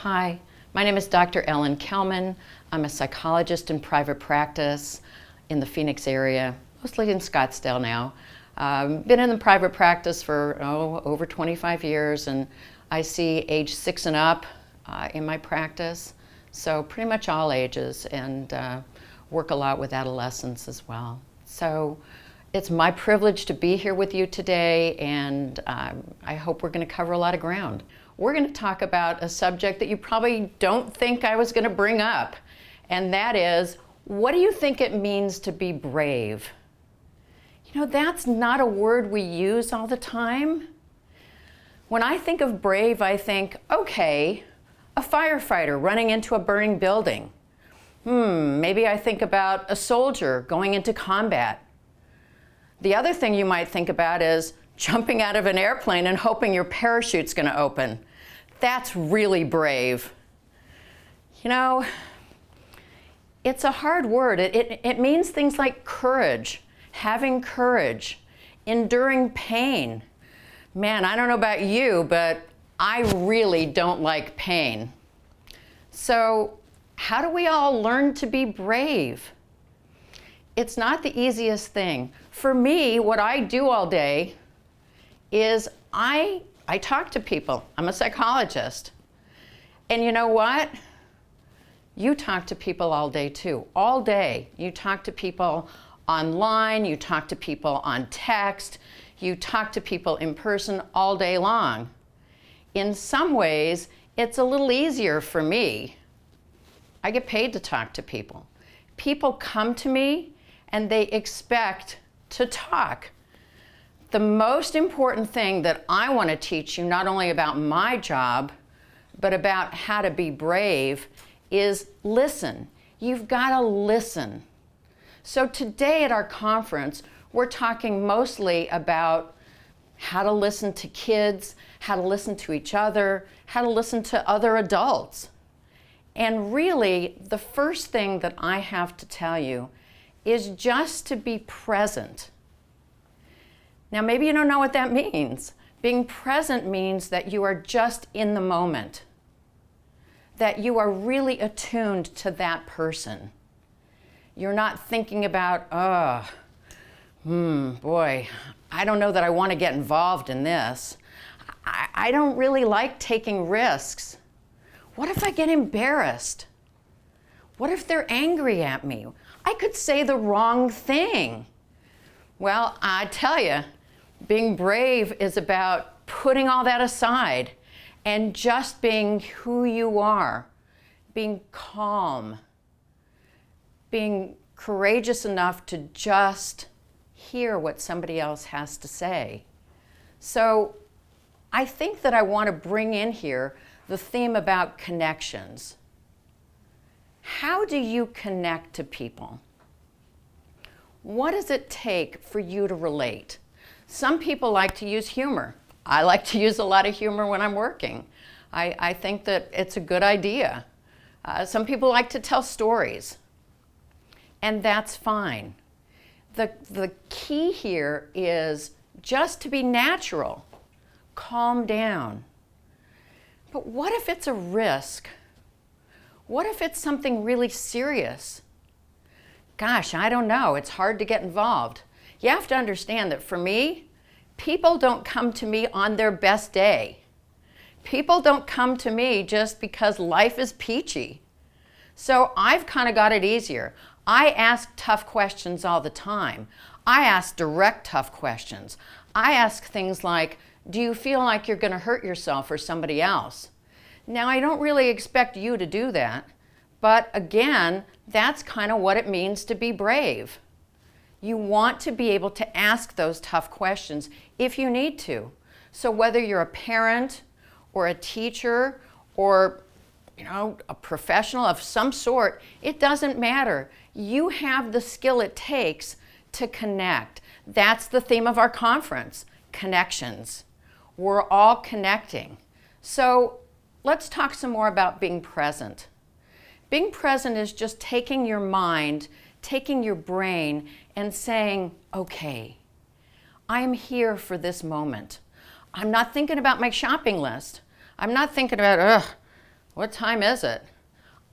Hi, my name is Dr. Ellen Kelman. I'm a psychologist in private practice in the Phoenix area, mostly in Scottsdale now. Been in the private practice for over 25 years, and I see age 6 and up in my practice, so pretty much all ages, and work a lot with adolescents as well. So it's my privilege to be here with you today, and I hope we're going to cover a lot of ground. We're going to talk about a subject that you probably don't think I was going to bring up, and that is, what do you think it means to be brave? You know, that's not a word we use all the time. When I think of brave, I think, okay, a firefighter running into a burning building. Maybe I think about a soldier going into combat. The other thing you might think about is jumping out of an airplane and hoping your parachute's going to open. That's really brave. You know, it's a hard word. It means things like courage, having courage, enduring pain. Man, I don't know about you, but I really don't like pain. So how do we all learn to be brave? It's not the easiest thing. For me, what I do all day is I talk to people. I'm a psychologist. And you know what? You talk to people all day too. All day. You talk to people online, you talk to people on text, you talk to people in person all day long. In some ways, it's a little easier for me. I get paid to talk to people. People come to me and they expect to talk. The most important thing that I want to teach you, not only about my job, but about how to be brave, is listen. You've got to listen. So today at our conference, we're talking mostly about how to listen to kids, how to listen to each other, how to listen to other adults. And really, the first thing that I have to tell you is just to be present. Now, maybe you don't know what that means. Being present means that you are just in the moment, that you are really attuned to that person. You're not thinking about, boy, I don't know that I want to get involved in this. I don't really like taking risks. What if I get embarrassed? What if they're angry at me? I could say the wrong thing. Well, I tell you, being brave is about putting all that aside and just being who you are, being calm, being courageous enough to just hear what somebody else has to say. So I think that I want to bring in here the theme about connections. How do you connect to people? What does it take for you to relate? Some people like to use humor. I like to use a lot of humor when I'm working. I think that it's a good idea. Some people like to tell stories, and that's fine. The key here is just to be natural, calm down. But what if it's a risk? What if it's something really serious? Gosh, I don't know. It's hard to get involved. You have to understand that for me, people don't come to me on their best day. People don't come to me just because life is peachy. So I've kind of got it easier. I ask tough questions all the time. I ask direct tough questions. I ask things like, do you feel like you're going to hurt yourself or somebody else? Now, I don't really expect you to do that, but again, that's kind of what it means to be brave. You want to be able to ask those tough questions if you need to. So whether you're a parent or a teacher or a professional of some sort, it doesn't matter. You have the skill it takes to connect. That's the theme of our conference, connections. We're all connecting. So let's talk some more about being present. Being present is just taking your mind, taking your brain, and saying, okay, I'm here for this moment. I'm not thinking about my shopping list. I'm not thinking about, What time is it?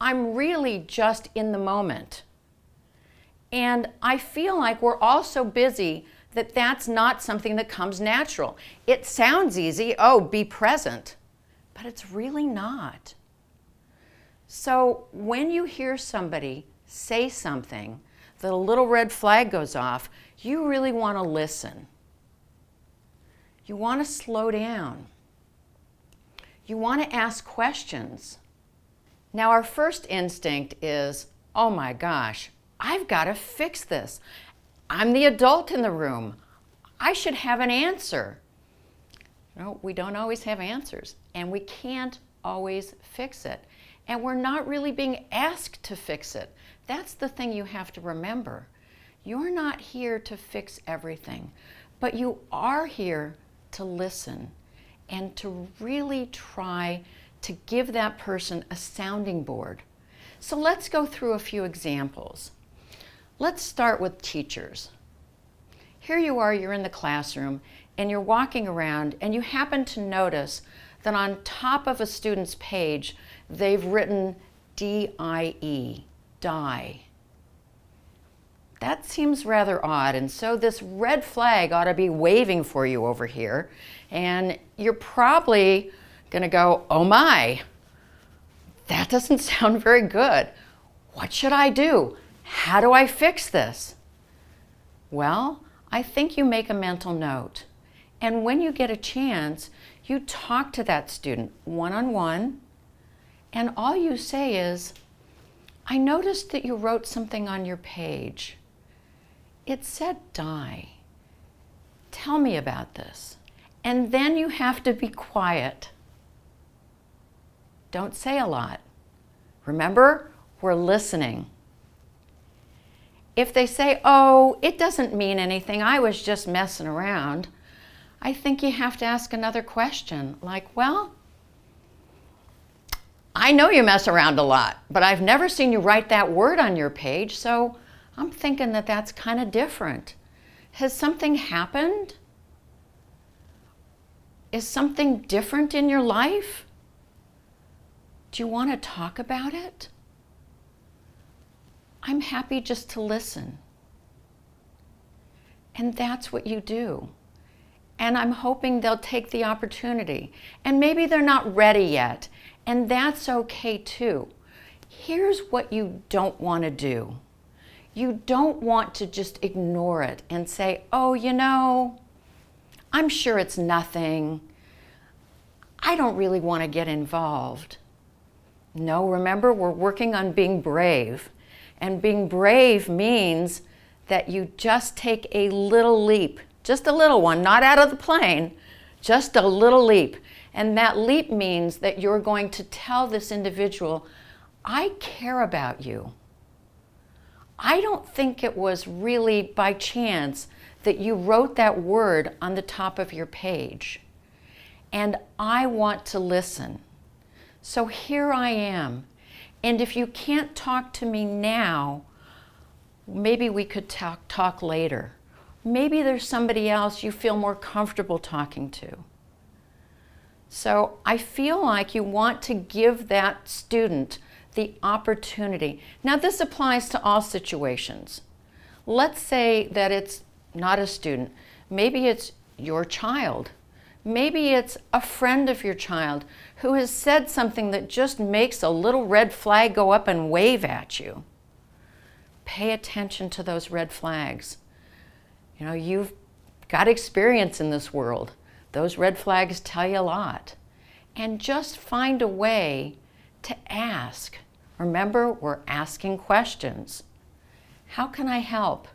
I'm really just in the moment. And I feel like we're all so busy that that's not something that comes natural. It sounds easy, oh, be present, but it's really not. So when you hear somebody say something, that a little red flag goes off, you really want to listen. You want to slow down. You want to ask questions. Now, our first instinct is, oh my gosh, I've got to fix this. I'm the adult in the room. I should have an answer. No, we don't always have answers, and we can't always fix it. And we're not really being asked to fix it. That's the thing you have to remember. You're not here to fix everything, but you are here to listen and to really try to give that person a sounding board. So let's go through a few examples. Let's start with teachers. Here you are, you're in the classroom, and you're walking around, and you happen to notice that on top of a student's page, they've written D-I-E, die. That seems rather odd, and so this red flag ought to be waving for you over here, and you're probably going to go, oh my, that doesn't sound very good. What should I do? How do I fix this? Well, I think you make a mental note, and when you get a chance, you talk to that student one-on-one, and all you say is, I noticed that you wrote something on your page. It said die. Tell me about this. And then you have to be quiet. Don't say a lot. Remember, we're listening. If they say, oh, it doesn't mean anything, I was just messing around, I think you have to ask another question, like, well, I know you mess around a lot, but I've never seen you write that word on your page, so I'm thinking that that's kind of different. Has something happened? Is something different in your life? Do you want to talk about it? I'm happy just to listen. And that's what you do. And I'm hoping they'll take the opportunity. And maybe they're not ready yet, and that's okay too. Here's what you don't want to do. You don't want to just ignore it and say, oh, you know, I'm sure it's nothing. I don't really want to get involved. No, remember, we're working on being brave. And being brave means that you just take a little leap, just a little one, not out of the plane, just a little leap. And that leap means that you're going to tell this individual, I care about you. I don't think it was really by chance that you wrote that word on the top of your page. And I want to listen. So here I am. And if you can't talk to me now, maybe we could talk later. Maybe there's somebody else you feel more comfortable talking to. So I feel like you want to give that student the opportunity. Now this applies to all situations. Let's say that it's not a student. Maybe it's your child. Maybe it's a friend of your child who has said something that just makes a little red flag go up and wave at you. Pay attention to those red flags. You know, you've got experience in this world. Those red flags tell you a lot. And just find a way to ask. Remember, we're asking questions. How can I help?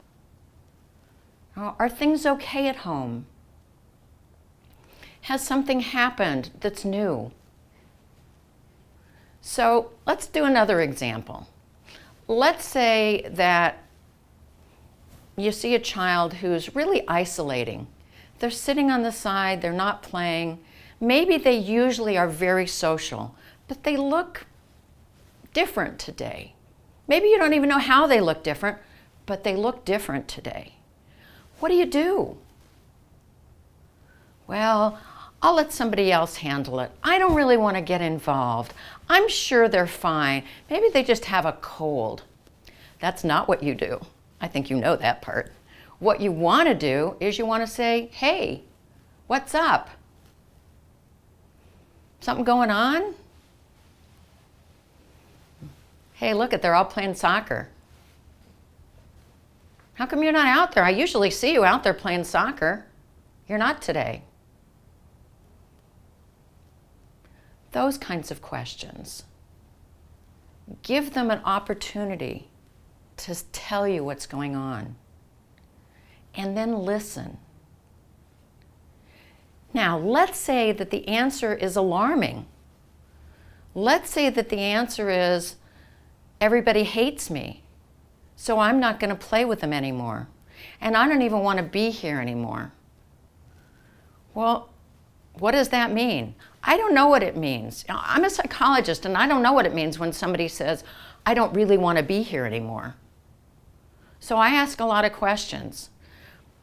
Are things okay at home? Has something happened that's new? So let's do another example. Let's say that you see a child who's really isolating. They're sitting on the side, they're not playing. Maybe they usually are very social, but they look different today. Maybe you don't even know how they look different, but they look different today. What do you do? Well, I'll let somebody else handle it. I don't really want to get involved. I'm sure they're fine. Maybe they just have a cold. That's not what you do. I think you know that part. What you want to do is you want to say, hey, what's up? Something going on? Hey, look, they're all playing soccer. How come you're not out there? I usually see you out there playing soccer. You're not today. Those kinds of questions. Give them an opportunity to tell you what's going on. And then listen. Now, let's say that the answer is alarming. Let's say that the answer is, everybody hates me, so I'm not going to play with them anymore. And I don't even want to be here anymore. Well, what does that mean? I don't know what it means. I'm a psychologist, and I don't know what it means when somebody says, I don't really want to be here anymore. So I ask a lot of questions.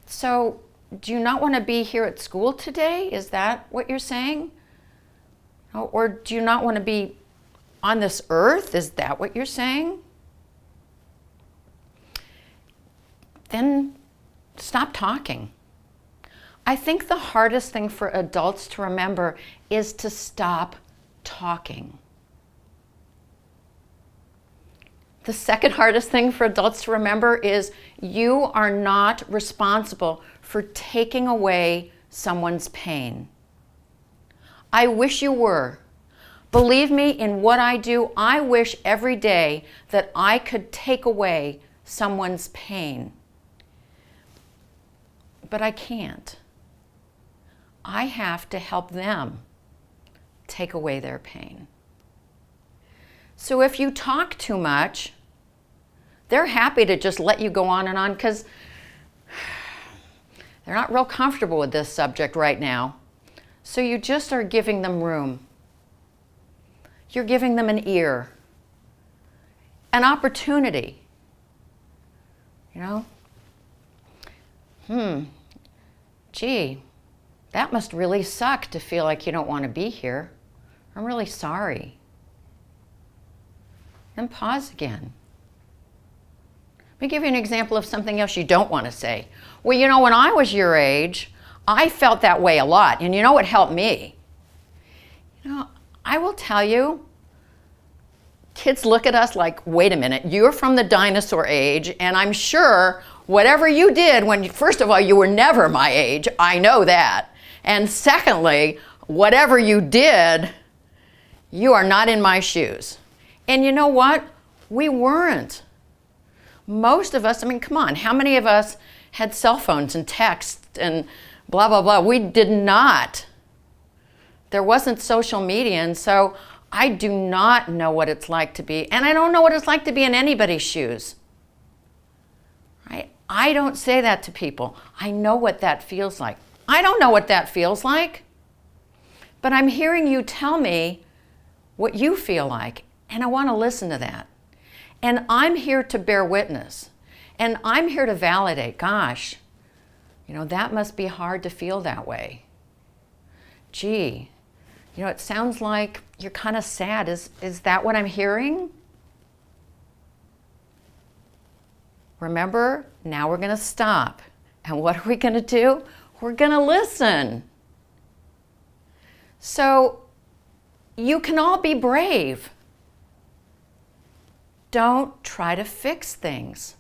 So, do you not want to be here at school today? Is that what you're saying? Or do you not want to be on this earth? Is that what you're saying? Then stop talking. I think the hardest thing for adults to remember is to stop talking. The second hardest thing for adults to remember is you are not responsible for taking away someone's pain. I wish you were. Believe me, in what I do, I wish every day that I could take away someone's pain. But I can't. I have to help them take away their pain. So if you talk too much, they're happy to just let you go on because they're not real comfortable with this subject right now. So you just are giving them room. You're giving them an ear, an opportunity. You know? Gee, that must really suck to feel like you don't want to be here. I'm really sorry. Then pause again. Let me give you an example of something else you don't want to say. Well, you know, when I was your age, I felt that way a lot. And you know what helped me? You know, I will tell you, kids look at us like, wait a minute, you're from the dinosaur age, and I'm sure whatever you did when, first of all, you were never my age. I know that. And secondly, whatever you did, you are not in my shoes. And you know what? We weren't. Most of us, I mean, come on, how many of us had cell phones and texts and blah, blah, blah? We did not. There wasn't social media, and so I do not know what it's like to be, and I don't know what it's like to be in anybody's shoes. Right? I don't say that to people. I know what that feels like. I don't know what that feels like, but I'm hearing you tell me what you feel like, and I want to listen to that. And I'm here to bear witness, and I'm here to validate, gosh, you know, that must be hard to feel that way. Gee, you know, it sounds like you're kind of sad. Is that what I'm hearing? Remember, now we're going to stop. And what are we going to do? We're going to listen. So you can all be brave. Don't try to fix things.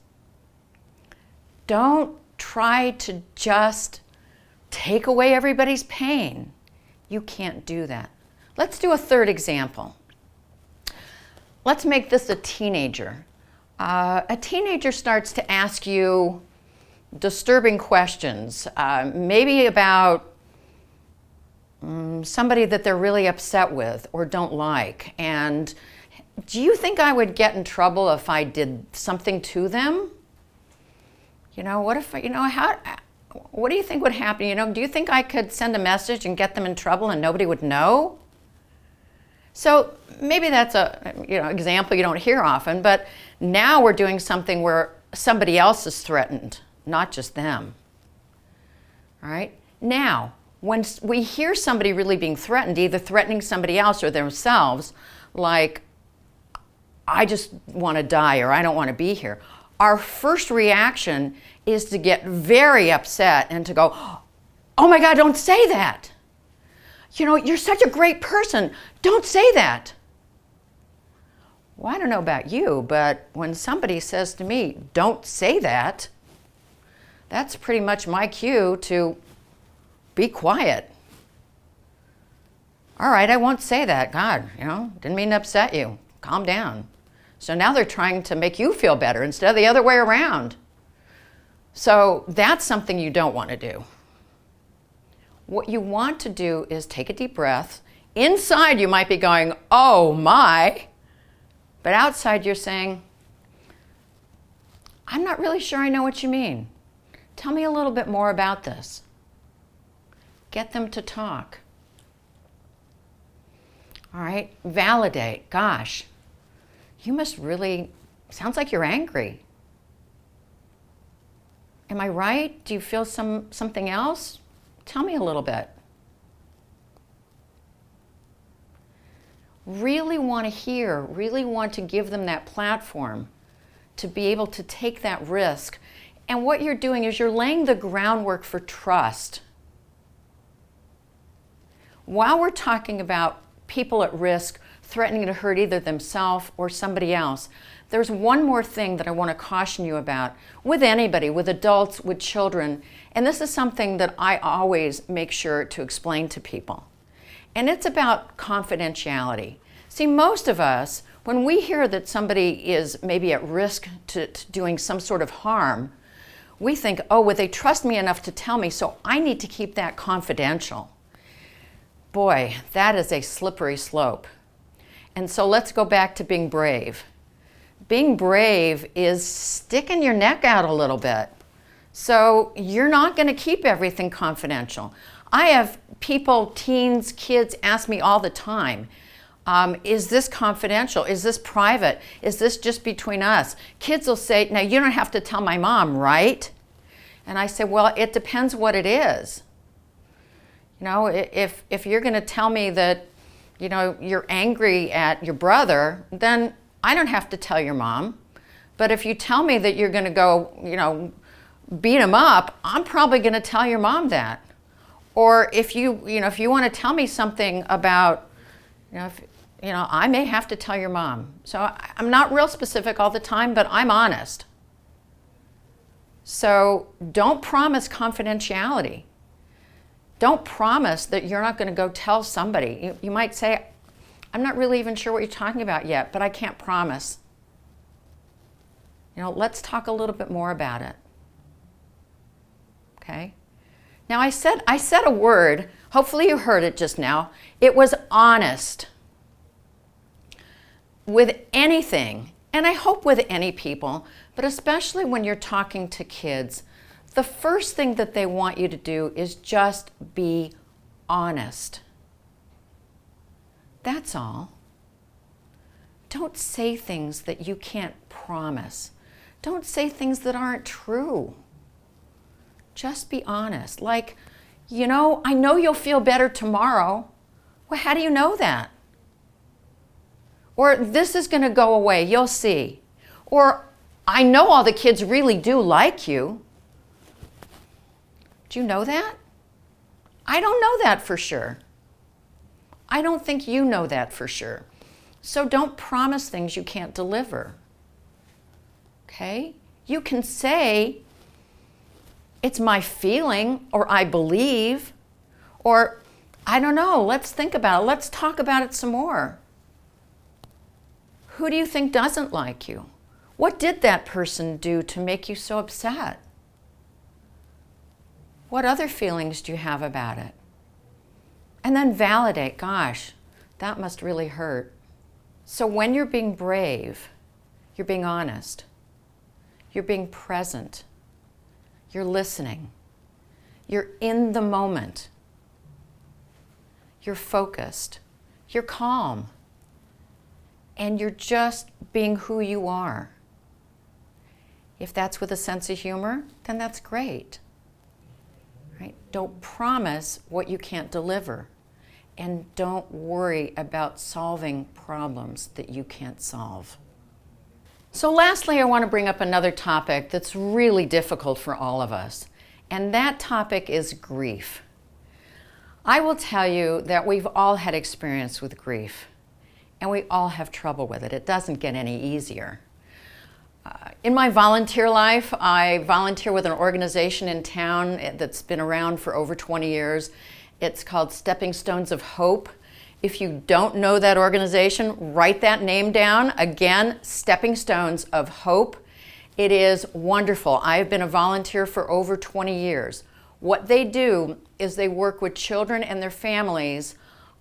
Don't try to just take away everybody's pain. You can't do that. Let's do a third example. Let's make this a teenager. A teenager starts to ask you disturbing questions, maybe about somebody that they're really upset with or don't like. And do you think I would get in trouble if I did something to them? You know, what if, you know, what do you think would happen? You know, do you think I could send a message and get them in trouble and nobody would know? So maybe that's a, you know, example you don't hear often, but now we're doing something where somebody else is threatened, not just them. All right? Now, when we hear somebody really being threatened, either threatening somebody else or themselves, like, I just want to die or I don't want to be here, our first reaction is to get very upset and to go, oh my God, don't say that. You know, you're such a great person. Don't say that. Well, I don't know about you, but when somebody says to me, don't say that, that's pretty much my cue to be quiet. All right, I won't say that. God, you know, didn't mean to upset you. Calm down. So now they're trying to make you feel better instead of the other way around. So that's something you don't want to do. What you want to do is take a deep breath. Inside you might be going, oh my. But outside you're saying, I'm not really sure I know what you mean. Tell me a little bit more about this. Get them to talk. All right, validate. Gosh, you must really, sounds like you're angry. Am I right? Do you feel something else? Tell me a little bit. Really want to hear, really want to give them that platform to be able to take that risk. And what you're doing is you're laying the groundwork for trust. While we're talking about people at risk threatening to hurt either themselves or somebody else, there's one more thing that I want to caution you about with anybody, with adults, with children, and this is something that I always make sure to explain to people. And it's about confidentiality. See, most of us, when we hear that somebody is maybe at risk to doing some sort of harm, we think, oh, well, they trust me enough to tell me, so I need to keep that confidential. Boy, that is a slippery slope. And so let's go back to being brave. Being brave is sticking your neck out a little bit. So you're not going to keep everything confidential. I have people, teens, kids ask me all the time, is this confidential? Is this private? Is this just between us? Kids will say, now you don't have to tell my mom, right? And I say, well, it depends what it is. You know, if you're going to tell me that, you know, you're angry at your brother, then I don't have to tell your mom. But if you tell me that you're going to go, you know, beat him up, I'm probably going to tell your mom that. Or if you want to tell me something about, I may have to tell your mom. So I'm not real specific all the time, but I'm honest. So don't promise confidentiality. Don't promise that you're not going to go tell somebody. You might say, I'm not really even sure what you're talking about yet, but I can't promise. You know, let's talk a little bit more about it. Okay? Now I said a word, hopefully you heard it just now. It was honest. With anything, and I hope with any people, but especially when you're talking to kids, the first thing that they want you to do is just be honest. That's all. Don't say things that you can't promise. Don't say things that aren't true. Just be honest. Like, I know you'll feel better tomorrow. Well, how do you know that? Or this is going to go away, you'll see. Or I know all the kids really do like you. Do you know that? I don't know that for sure. I don't think you know that for sure. So don't promise things you can't deliver. Okay? You can say, it's my feeling, or I believe, or I don't know, let's think about it. Let's talk about it some more. Who do you think doesn't like you? What did that person do to make you so upset? What other feelings do you have about it? And then validate, gosh, that must really hurt. So when you're being brave, you're being honest, you're being present, you're listening, you're in the moment, you're focused, you're calm, and you're just being who you are. If that's with a sense of humor, then that's great. Right? Don't promise what you can't deliver. and don't worry about solving problems that you can't solve. So lastly, I want to bring up another topic that's really difficult for all of us, and that topic is grief. I will tell you that we've all had experience with grief, and we all have trouble with it. It doesn't get any easier. In my volunteer life, I volunteer with an organization in town that's been around for over 20 years. It's called Stepping Stones of Hope. If you don't know that organization, write that name down. Again, Stepping Stones of Hope. It is wonderful. I've been a volunteer for over 20 years. What they do is they work with children and their families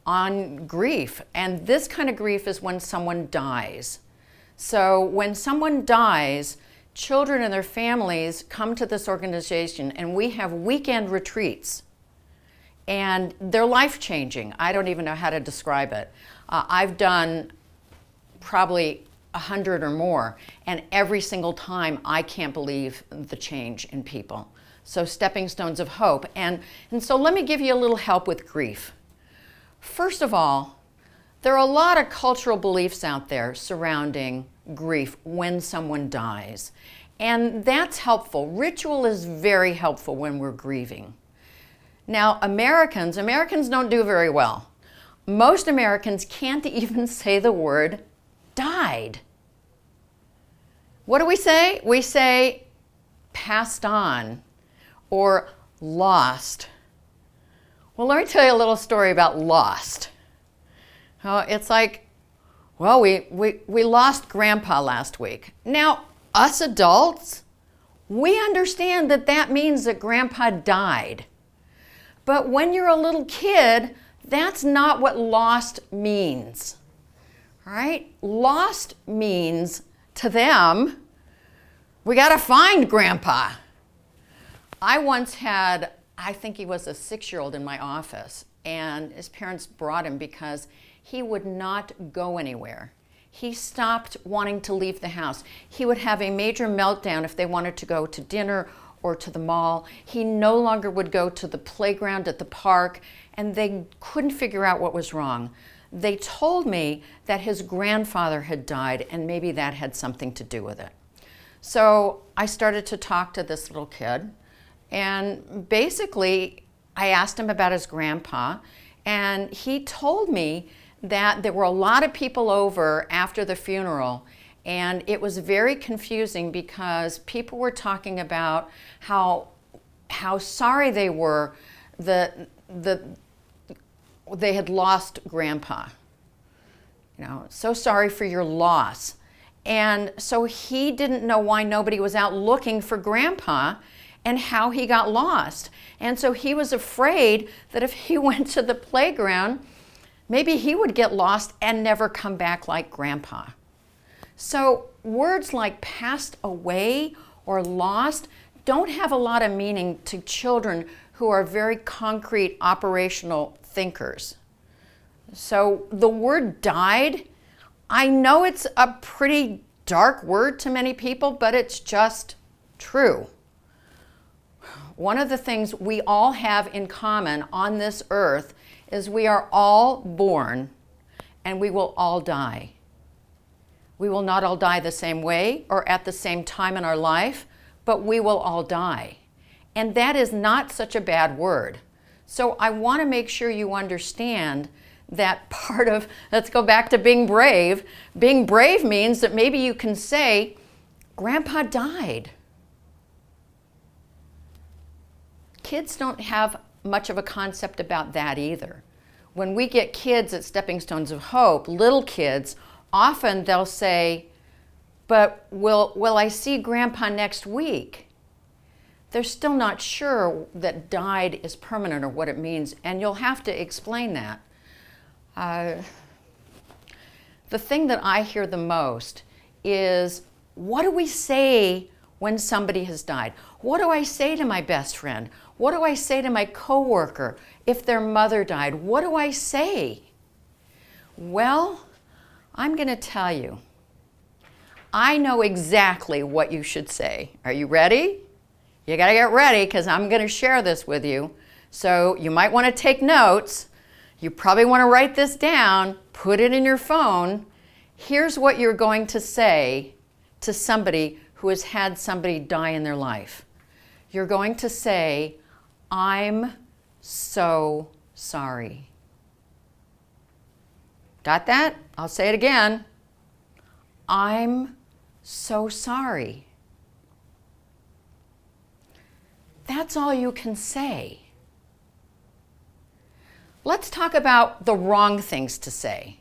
on grief. And this kind of grief is when someone dies. So when someone dies, children and their families come to this organization, and we have weekend retreats. And they're life-changing. I don't even know how to describe it. I've done probably 100 or more, and every single time I can't believe the change in people. So Stepping Stones of Hope. And so let me give you a little help with grief. First of all, there are a lot of cultural beliefs out there surrounding grief when someone dies. And that's helpful. Ritual is very helpful when we're grieving. Now, Americans don't do very well. Most Americans can't even say the word died. What do we say? We say passed on or lost. Well, let me tell you a little story about lost. It's like, well, we lost Grandpa last week. Now, us adults, we understand that that means that Grandpa died. But when you're a little kid, that's not what lost means. All right? Lost means to them, we got to find Grandpa. I once had, I think he was a 6-year-old in my office, and his parents brought him because he would not go anywhere. He stopped wanting to leave the house. He would have a major meltdown if they wanted to go to dinner or to the mall. He no longer would go to the playground at the park, and they couldn't figure out what was wrong. They told me that his grandfather had died, and maybe that had something to do with it. So I started to talk to this little kid, and basically I asked him about his grandpa, and he told me that there were a lot of people over after the funeral, and it was very confusing because people were talking about how sorry they were that they had lost Grandpa. You know, so sorry for your loss. And so he didn't know why nobody was out looking for Grandpa and how he got lost. And so he was afraid that if he went to the playground, maybe he would get lost and never come back like Grandpa. So words like passed away or lost don't have a lot of meaning to children who are very concrete, operational thinkers. So the word died, I know it's a pretty dark word to many people, but it's just true. One of the things we all have in common on this earth is we are all born and we will all die. We will not all die the same way or at the same time in our life, but we will all die. And that is not such a bad word. So I want to make sure you understand that part of, let's go back to being brave. Being brave means that maybe you can say, Grandpa died. Kids don't have much of a concept about that either. When we get kids at Stepping Stones of Hope, little kids, often they'll say, but will I see Grandpa next week? They're still not sure that died is permanent or what it means, and you'll have to explain that. The thing that I hear the most is, what do we say when somebody has died? What do I say to my best friend? What do I say to my coworker if their mother died? What do I say? Well, I'm going to tell you. I know exactly what you should say. Are you ready? You got to get ready because I'm going to share this with you. So you might want to take notes. You probably want to write this down, put it in your phone. Here's what you're going to say to somebody who has had somebody die in their life. You're going to say, I'm so sorry. Got that? I'll say it again. I'm so sorry. That's all you can say. Let's talk about the wrong things to say.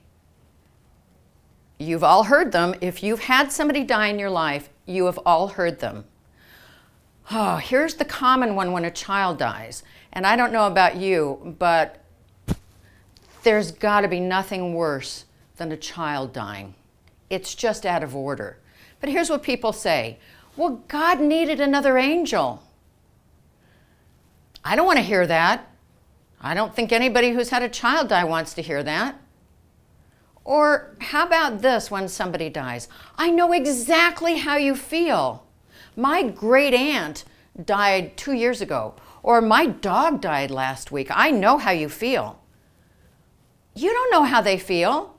You've all heard them. If you've had somebody die in your life, you have all heard them. Oh, here's the common one when a child dies. And I don't know about you, but there's got to be nothing worse than a child dying. It's just out of order. But here's what people say. Well, God needed another angel. I don't want to hear that. I don't think anybody who's had a child die wants to hear that. Or how about this when somebody dies? I know exactly how you feel. My great aunt died 2 years ago, or my dog died last week. I know how you feel. You don't know how they feel.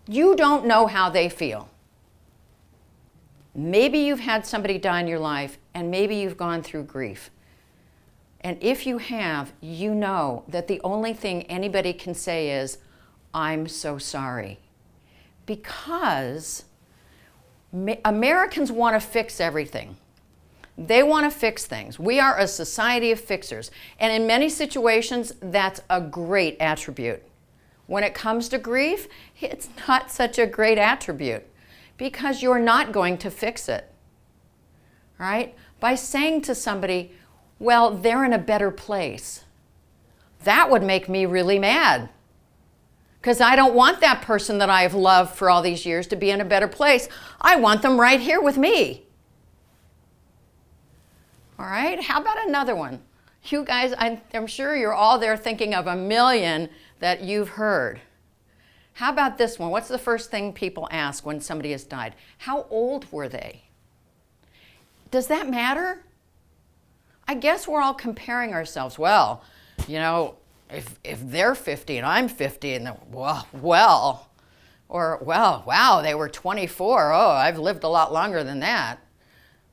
You don't know how they feel. Maybe you've had somebody die in your life, and maybe you've gone through grief. And if you have, you know that the only thing anybody can say is, I'm so sorry. Because Americans want to fix everything. They want to fix things. We are a society of fixers. And in many situations, that's a great attribute. When it comes to grief, it's not such a great attribute because you're not going to fix it. Right? By saying to somebody, well, they're in a better place. That would make me really mad. Because I don't want that person that I've loved for all these years to be in a better place. I want them right here with me. All right, how about another one? You guys, I'm sure you're all there thinking of a million that you've heard. How about this one? What's the first thing people ask when somebody has died? How old were they? Does that matter? I guess we're all comparing ourselves. Well, you know, if they're 50 and I'm 50, and wow, they were 24. Oh, I've lived a lot longer than that.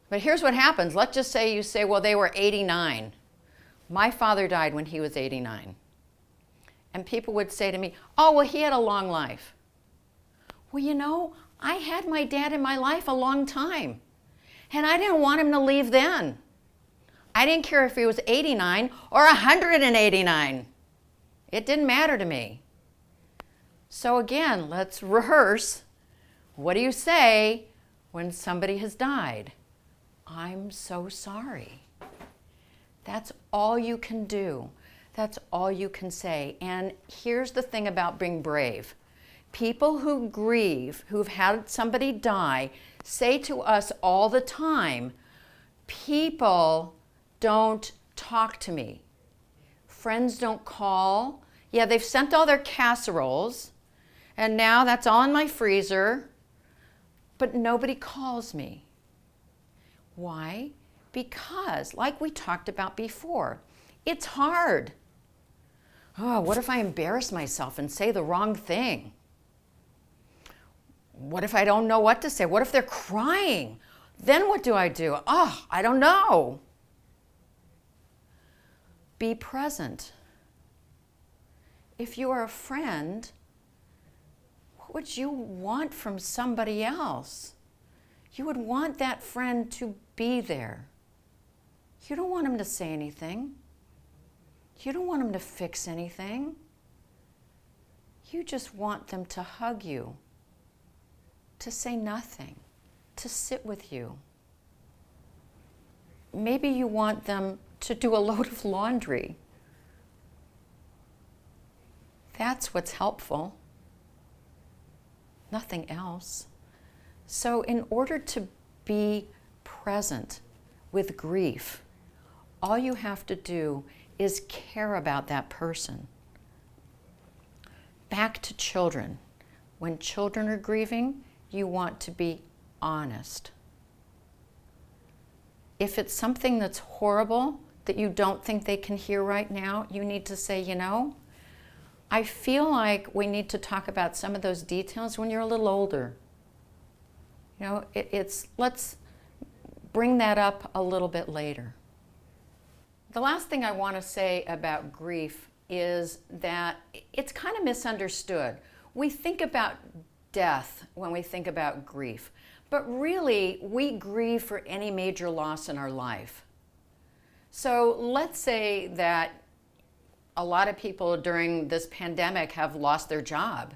But here's what happens. Let's just say you say, well, they were 89. My father died when he was 89. And people would say to me, oh, well, he had a long life. Well, you know, I had my dad in my life a long time. And I didn't want him to leave then. I didn't care if he was 89 or 189. It didn't matter to me. So again, let's rehearse. What do you say when somebody has died? I'm so sorry. That's all you can do. That's all you can say. And here's the thing about being brave. People who grieve, who've had somebody die, say to us all the time, people don't talk to me. Friends don't call. Yeah, they've sent all their casseroles, and now that's all in my freezer, but nobody calls me. Why? Because, like we talked about before, it's hard. Oh, what if I embarrass myself and say the wrong thing? What if I don't know what to say? What if they're crying? Then what do? Oh, I don't know. Be present. If you are a friend, what would you want from somebody else? You would want that friend to be there. You don't want him to say anything. You don't want him to fix anything. You just want them to hug you, to say nothing, to sit with you. Maybe you want them to do a load of laundry. That's what's helpful. Nothing else. So in order to be present with grief, all you have to do is care about that person. Back to children. When children are grieving, you want to be honest. If it's something that's horrible that you don't think they can hear right now, you need to say, you know, I feel like we need to talk about some of those details when you're a little older. You know, let's bring that up a little bit later. The last thing I want to say about grief is that it's kind of misunderstood. We think about death when we think about grief, but really we grieve for any major loss in our life. So let's say that a lot of people during this pandemic have lost their job.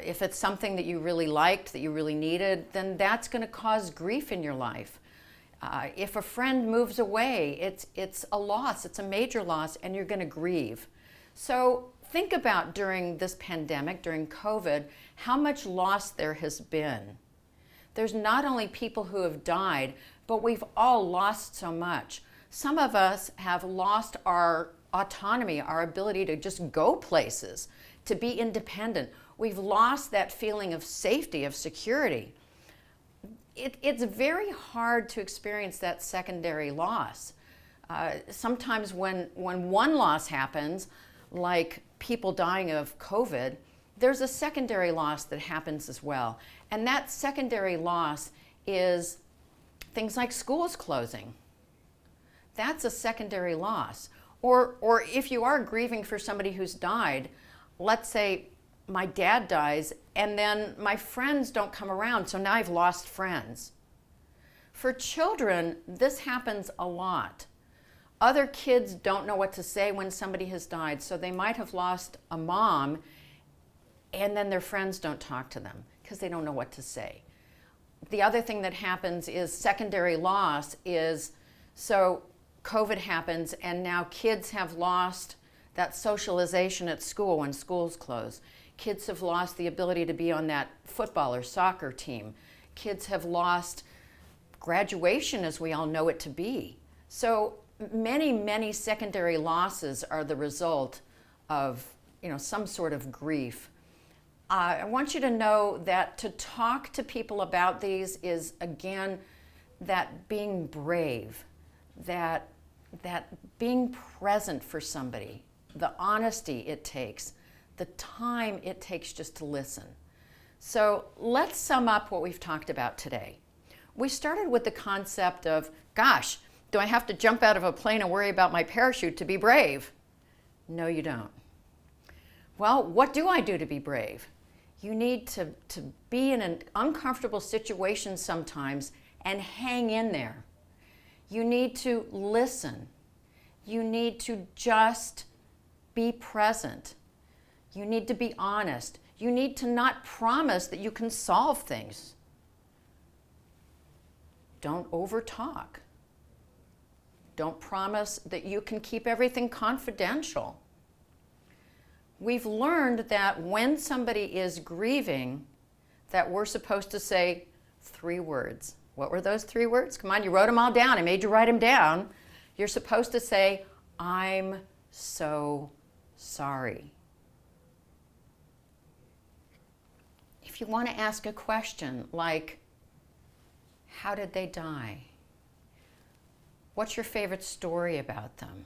If it's something that you really liked, that you really needed, then that's going to cause grief in your life. If a friend moves away, it's a loss, it's a major loss, and you're going to grieve. So think about during this pandemic, during COVID, how much loss there has been. There's not only people who have died, but we've all lost so much. Some of us have lost our autonomy, our ability to just go places, to be independent. We've lost that feeling of safety, of security. It's very hard to experience that secondary loss. Sometimes when one loss happens, like people dying of COVID, there's a secondary loss that happens as well. And that secondary loss is things like schools closing. That's a secondary loss. Or if you are grieving for somebody who's died, let's say my dad dies and then my friends don't come around, so now I've lost friends. For children, this happens a lot. Other kids don't know what to say when somebody has died, so they might have lost a mom and then their friends don't talk to them because they don't know what to say. The other thing that happens is secondary loss is, so COVID happens and now kids have lost that socialization at school when schools close. Kids have lost the ability to be on that football or soccer team. Kids have lost graduation as we all know it to be. So many secondary losses are the result of, some sort of grief. I want you to know that to talk to people about these is, again, that being brave, that being present for somebody, the honesty it takes, the time it takes just to listen. So let's sum up what we've talked about today. We started with the concept of, gosh, do I have to jump out of a plane and worry about my parachute to be brave? No, you don't. Well, what do I do to be brave? You need to be in an uncomfortable situation sometimes and hang in there. You need to listen. You need to just be present. You need to be honest. You need to not promise that you can solve things. Don't overtalk. Don't promise that you can keep everything confidential. We've learned that when somebody is grieving, that we're supposed to say 3 words. What were those 3 words? Come on, you wrote them all down. I made you write them down. You're supposed to say, I'm so sorry. If you want to ask a question like, how did they die? What's your favorite story about them?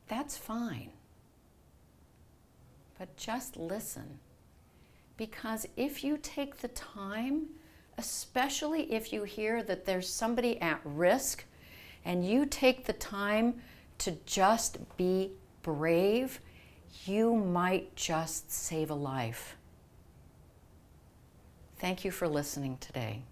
That's fine. But just listen. Because if you take the time, especially if you hear that there's somebody at risk, and you take the time to just be brave, you might just save a life. Thank you for listening today.